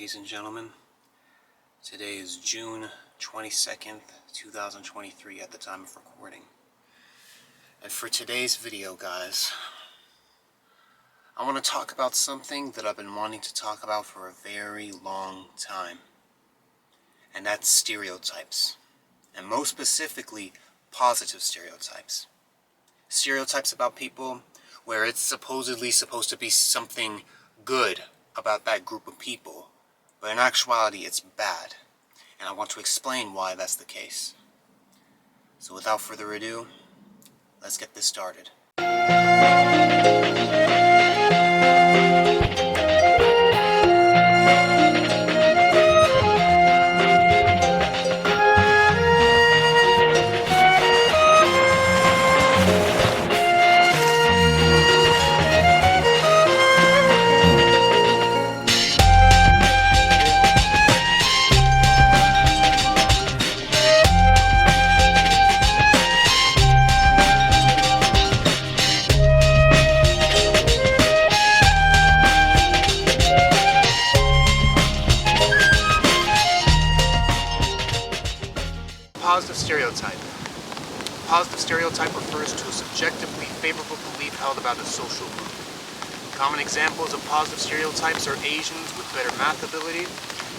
ladies and gentlemen. Today is June 22nd, 2023 at the time of recording. And for today's video, guys, I want to talk about something that I've been wanting to talk about for a very long time. And that's stereotypes. And most specifically, positive stereotypes. Stereotypes about people where it's supposedly supposed to be something good about that group of people, but in actuality it's bad, and I want to explain why that's the case. So without further ado, let's get this started. Positive stereotype. Positive stereotype refers to a subjectively favorable belief held about a social group. Common examples of positive stereotypes are Asians with better math ability,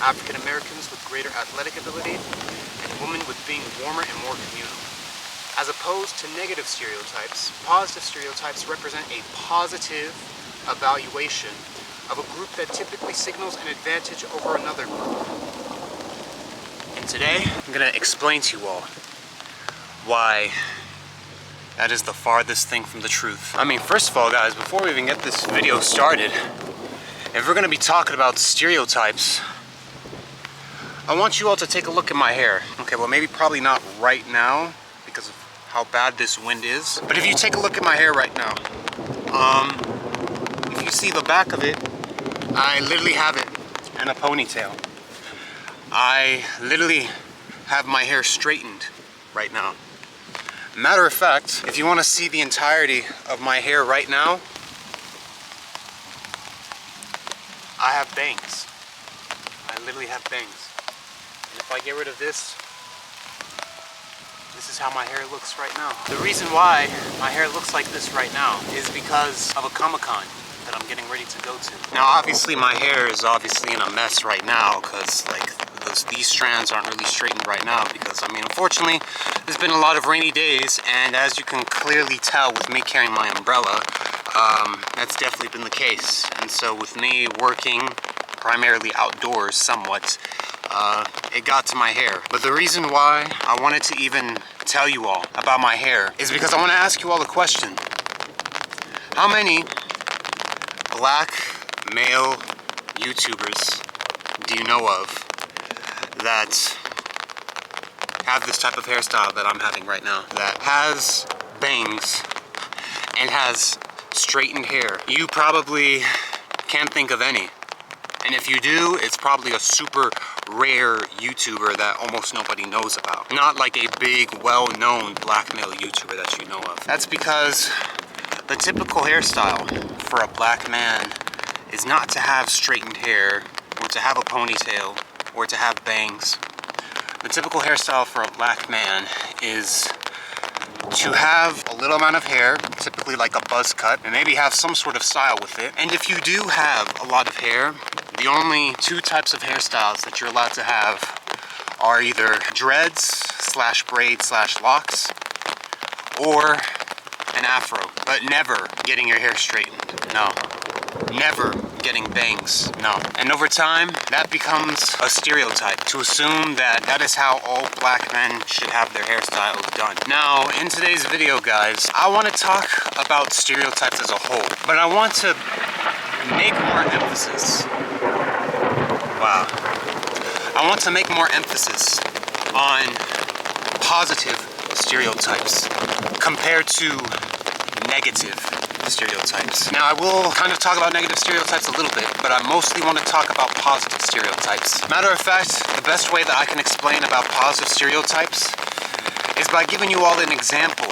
African Americans with greater athletic ability, and women with being warmer and more communal. As opposed to negative stereotypes, positive stereotypes represent a positive evaluation of a group that typically signals an advantage over another group. Today, I'm going to explain to you all why that is the farthest thing from the truth. I mean, first of all, guys, before we even get this video started, if we're going to be talking about stereotypes, I want you all to take a look at my hair. Okay, well, maybe probably not right now because of how bad this wind is, but if you take a look at my hair right now, if you see the back of it, I literally have it in a ponytail. I literally have my hair straightened right now. Matter of fact, if you want to see the entirety of my hair right now, I have bangs. I literally have bangs. And if I get rid of this, this is how my hair looks right now. The reason why my hair looks like this right now is because of a Comic-Con that I'm getting ready to go to. Now, obviously, my hair is obviously in a mess right now because, like, these strands aren't really straightened right now because, I mean, unfortunately, there's been a lot of rainy days, and as you can clearly tell with me carrying my umbrella, that's definitely been the case. And so with me working primarily outdoors somewhat, it got to my hair. But the reason why I wanted to even tell you all about my hair is because I want to ask you all a question. How many black male YouTubers do you know of that have this type of hairstyle that I'm having right now, that has bangs and has straightened hair? You probably can't think of any. And if you do, it's probably a super rare YouTuber that almost nobody knows about. Not like a big, well-known black male YouTuber that you know of. That's because the typical hairstyle for a black man is not to have straightened hair, or to have a ponytail, or to have bangs. The typical hairstyle for a black man is to have a little amount of hair, typically like a buzz cut, and maybe have some sort of style with it. And if you do have a lot of hair, the only two types of hairstyles that you're allowed to have are either dreads slash braids slash locks, or an afro, but never getting your hair straightened. No. Never getting bangs. No. And over time, that becomes a stereotype to assume that that is how all black men should have their hairstyles done. Now, in today's video, guys, I want to talk about stereotypes as a whole, but I want to make more emphasis. Wow. I want to make more emphasis on positive stereotypes compared to negative stereotypes. Now, I will kind of talk about negative stereotypes a little bit, but I mostly want to talk about positive stereotypes. Matter of fact, the best way that I can explain about positive stereotypes is by giving you all an example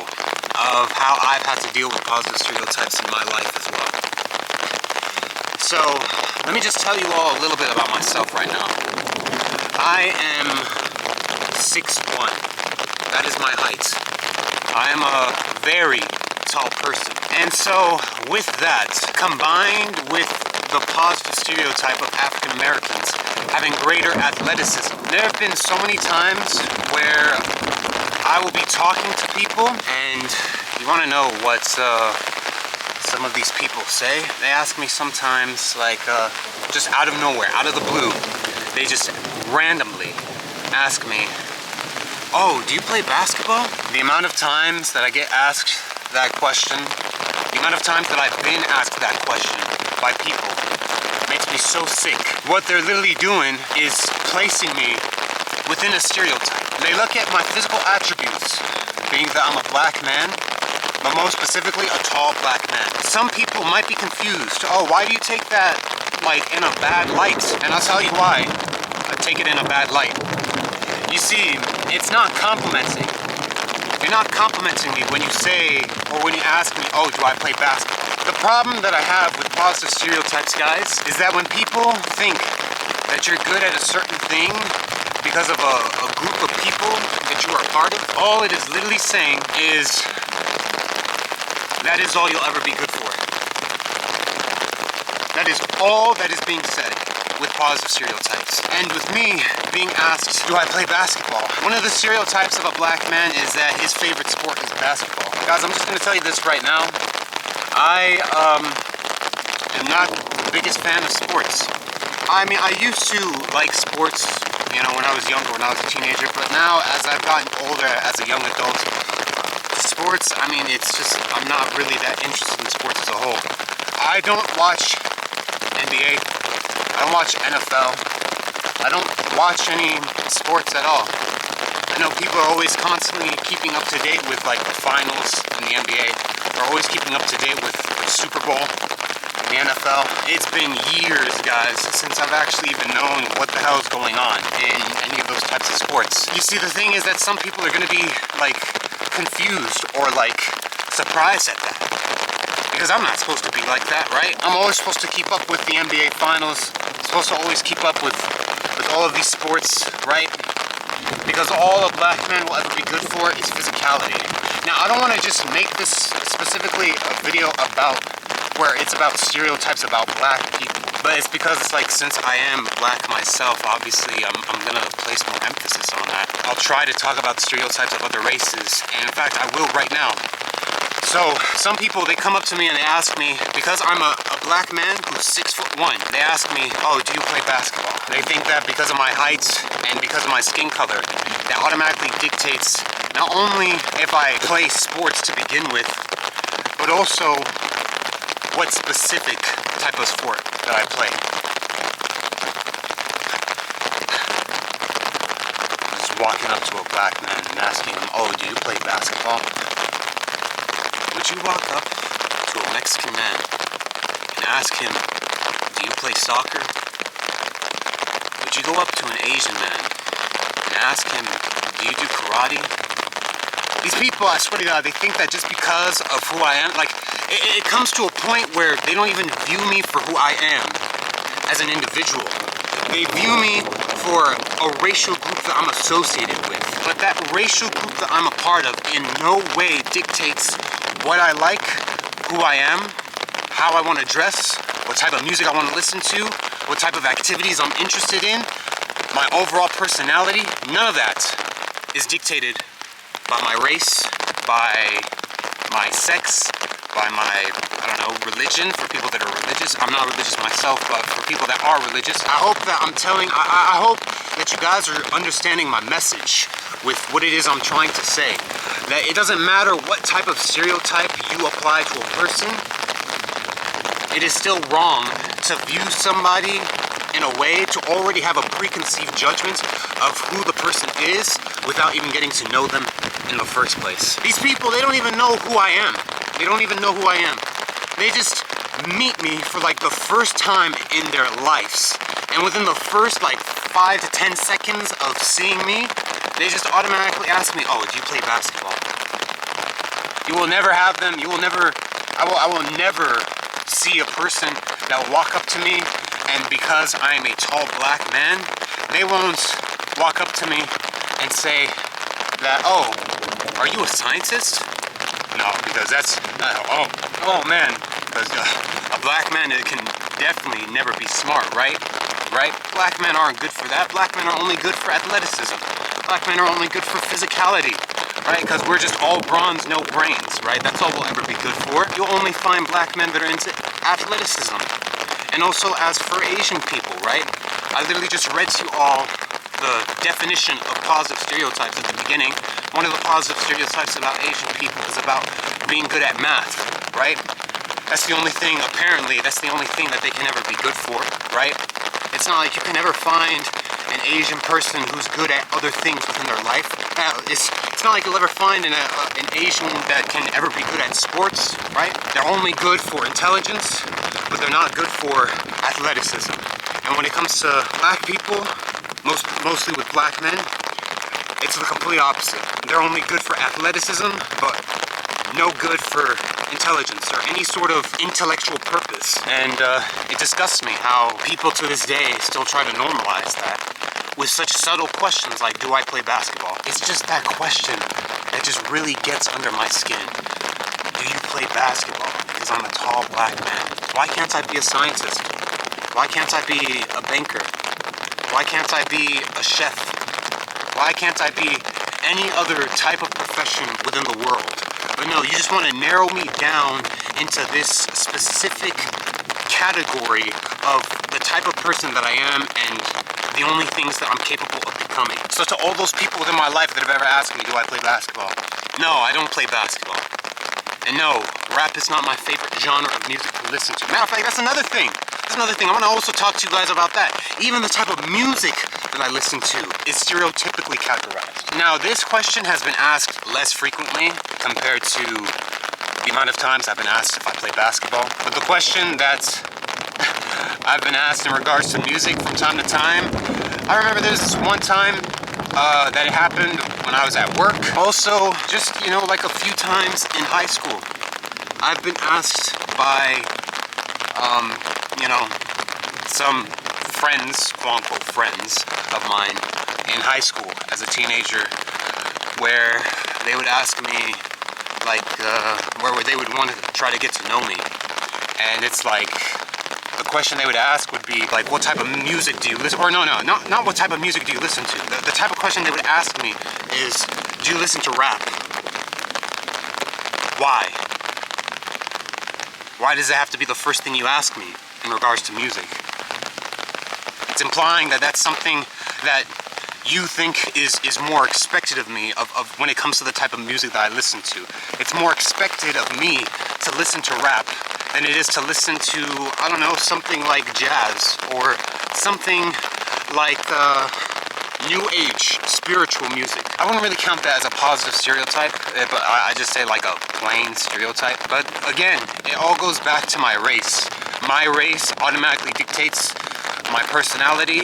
of how I've had to deal with positive stereotypes in my life as well. So, let me just tell you all a little bit about myself right now. I am 6'1". That is my height. I am a very tall person. And so, with that, combined with the positive stereotype of African Americans having greater athleticism, there have been so many times where I will be talking to people, and you want to know what some of these people say? They ask me sometimes, like, just out of nowhere, out of the blue, they just randomly ask me, oh, do you play basketball? The amount of times that I get asked that question, the amount of times that I've been asked that question by people, makes me so sick. What they're literally doing is placing me within a stereotype. They look at my physical attributes, being that I'm a black man, but most specifically a tall black man. Some people might be confused. Oh, why do you take that like in a bad light? And I'll tell you why I take it in a bad light. You see, it's not complimenting. You're not complimenting me when you say, or when you ask me, oh, do I play basketball? The problem that I have with positive stereotypes, guys, is that when people think that you're good at a certain thing because of a group of people that you are part of, all it is literally saying is, that is all you'll ever be good for. That is all that is being said with positive stereotypes. And with me being asked, do I play basketball? One of the stereotypes of a black man is that his favorite sport is basketball. Guys, I'm just gonna tell you this right now. I am not the biggest fan of sports. I mean, I used to like sports, you know, when I was younger, when I was a teenager, but now as I've gotten older, as a young adult, sports, I mean, it's just, I'm not really that interested in sports as a whole. I don't watch NBA. I don't watch NFL. I don't watch any sports at all. I know people are always constantly keeping up to date with like the finals in the NBA. They're always keeping up to date with the Super Bowl in the NFL. It's been years, guys, since I've actually even known what the hell is going on in any of those types of sports. You see, the thing is that some people are going to be like confused or like surprised at that. Because I'm not supposed to be like that, right? I'm always supposed to keep up with the NBA finals. I'm supposed to always keep up with all of these sports, right? Because all a black man will ever be good for is physicality. Now, I don't want to just make this specifically a video about where it's about stereotypes about black people, but it's because it's like, since I am black myself, obviously I'm gonna place more emphasis on that. I'll try to talk about stereotypes of other races, and in fact I will right now. So some people, they come up to me and they ask me, because I'm a black man who's 6'1", they ask me, oh, do you play basketball? They think that because of my height and because of my skin color, that automatically dictates not only if I play sports to begin with, but also what specific type of sport that I play. I'm just walking up to a black man and asking him, oh, do you play basketball? Would you walk up to a Mexican man and ask him, do you play soccer? Would you go up to an Asian man and ask him, do you do karate? These people, I swear to God, they think that just because of who I am, like, it comes to a point where they don't even view me for who I am as an individual. They view me for a racial group that I'm associated with. But that racial group that I'm a part of in no way dictates what I like, who I am, how I want to dress, what type of music I want to listen to, what type of activities I'm interested in, my overall personality. None of that is dictated by my race, by my sex, by my, I don't know, religion, for people that are religious. I'm not religious myself, but for people that are religious. I hope that I hope that you guys are understanding my message with what it is I'm trying to say. That it doesn't matter what type of stereotype you apply to a person, it is still wrong to view somebody in a way, to already have a preconceived judgment of who the person is without even getting to know them in the first place. These people, they don't even know who I am. They don't even know who I am. They just meet me for like the first time in their lives. And within the first like 5 to 10 seconds of seeing me, they just automatically ask me, oh, do you play basketball? You will never have them, you will never, I will never see a person that will walk up to me, and because I am a tall black man, they won't walk up to me and say that, oh, are you a scientist? No, because that's, oh man, because a black man can definitely never be smart, right? Right? Black men aren't good for that. Black men are only good for athleticism. Black men are only good for physicality, right? Because we're just all bronze, no brains, right? That's all we'll ever be good for. You'll only find black men that are into athleticism. And also as for Asian people, right? I literally just read to you all the definition of positive stereotypes at the beginning. One of the positive stereotypes about Asian people is about being good at math, right? That's the only thing, apparently, that's the only thing that they can ever be good for, right? It's not like you can ever find an Asian person who's good at other things within their life. It's not like you'll ever find an Asian that can ever be good at sports, right? They're only good for intelligence, but they're not good for athleticism. And when it comes to black people, mostly with black men, it's the complete opposite. They're only good for athleticism, but no good for intelligence or any sort of intellectual purpose. And it disgusts me how people to this day still try to normalize that with such subtle questions like, do I play basketball? It's just that question that just really gets under my skin. Do you play basketball? Because I'm a tall black man. Why can't I be a scientist? Why can't I be a banker? Why can't I be a chef? Why can't I be any other type of profession within the world? But no, you just want to narrow me down into this specific category of the type of person that I am and the only things that I'm capable of becoming. So to all those people within my life that have ever asked me, do I play basketball? No, I don't play basketball. And no, rap is not my favorite genre of music to listen to. Matter of fact, that's another thing. I want to also talk to you guys about that. Even the type of music that I listen to is stereotypically categorized. Now, this question has been asked less frequently compared to the amount of times I've been asked if I play basketball. But the question that I've been asked in regards to music from time to time, I remember there was this one time that it happened when I was at work. Also, just, like a few times in high school, I've been asked by some friends, quote-unquote friends of mine in high school as a teenager, where they would ask me, like, where they would want to try to get to know me. And it's like, the question they would ask would be, like, what type of music do you listen to? Or not what type of music do you listen to. The type of question they would ask me is, do you listen to rap? Why? Why does it have to be the first thing you ask me in regards to music? It's implying that that's something that you think is more expected of me of when it comes to the type of music that I listen to. It's more expected of me to listen to rap than it is to listen to, I don't know, something like jazz or something like new age spiritual music. I wouldn't really count that as a positive stereotype, but I just say like a plain stereotype. But again, it all goes back to my race. My race automatically dictates my personality,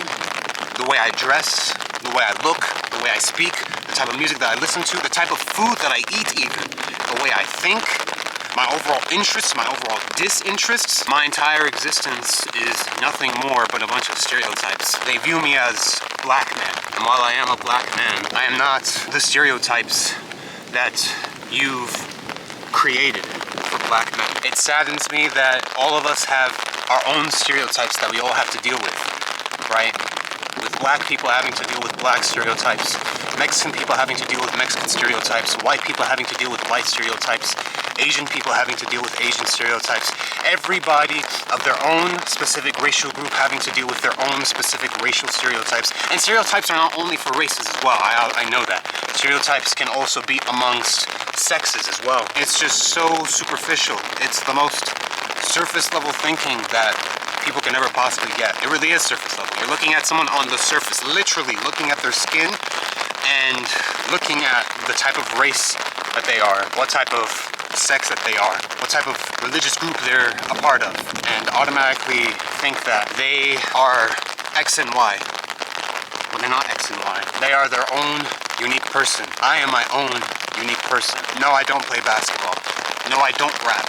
the way I dress, the way I look, the way I speak, the type of music that I listen to, the type of food that I eat even, the way I think, my overall interests, my overall disinterests. My entire existence is nothing more but a bunch of stereotypes. They view me as black man, and while I am a black man, I am not the stereotypes that you've created for black men. It saddens me that all of us have our own stereotypes that we all have to deal with, right? With black people having to deal with black stereotypes, Mexican people having to deal with Mexican stereotypes, white people having to deal with white stereotypes, Asian people having to deal with Asian stereotypes, everybody of their own specific racial group having to deal with their own specific racial stereotypes. And stereotypes are not only for races as well, I know that. Stereotypes can also be amongst sexes as well. It's just so superficial. It's the most surface level thinking that people can never possibly get. It really is surface level. You're looking at someone on the surface, literally looking at their skin and looking at the type of race that they are, what type of sex that they are, what type of religious group they're a part of, and automatically think that they are X and Y. When they're not X and Y. They are their own unique person. I am my own unique person. No, I don't play basketball. No, I don't rap.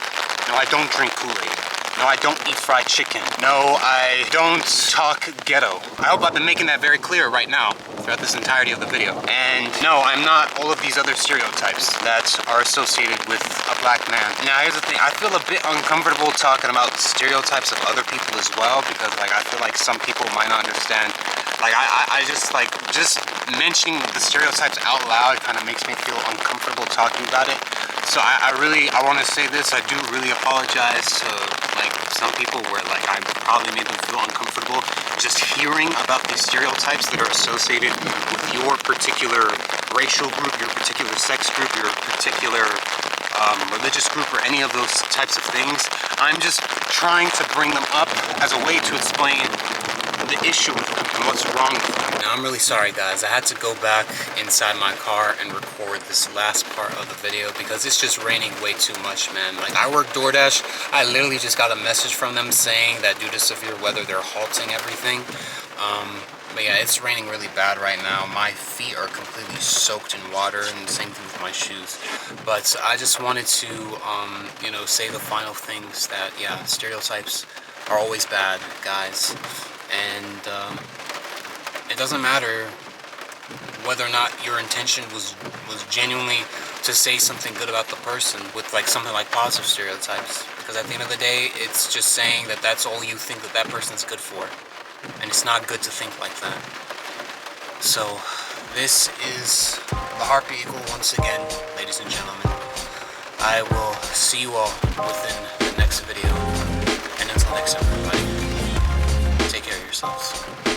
No, I don't drink Kool-Aid. No, I don't eat fried chicken. No, I don't talk ghetto. I hope I've been making that very clear right now throughout this entirety of the video. And no, I'm not all of these other stereotypes that are associated with a black man. Now, here's the thing. I feel a bit uncomfortable talking about stereotypes of other people as well, because like I feel like some people might not understand. Like I just like, just mentioning the stereotypes out loud kind of makes me feel uncomfortable talking about it. So I want to say this. I do really apologize to like some people where like I probably made them feel uncomfortable just hearing about these stereotypes that are associated with your particular racial group, your particular sex group, your particular religious group, or any of those types of things. I'm just trying to bring them up as a way to explain the issue with them and what's wrong with them. Now, I'm really sorry, guys. I had to go back inside my car and record this last part of the video because it's just raining way too much, man. Like, I work DoorDash. I literally just got a message from them saying that due to severe weather, they're halting everything. But yeah, it's raining really bad right now. My feet are completely soaked in water, and the same thing with my shoes. But I just wanted to, you know, say the final things that, yeah, stereotypes are always bad, guys. And it doesn't matter whether or not your intention was genuinely to say something good about the person with like something like positive stereotypes, because at the end of the day, it's just saying that that's all you think that person's good for, and it's not good to think like that. So this is the TheHarpyEagle once again, ladies and gentlemen. I will see you all within the next video, and until next time, everybody, take care of yourselves.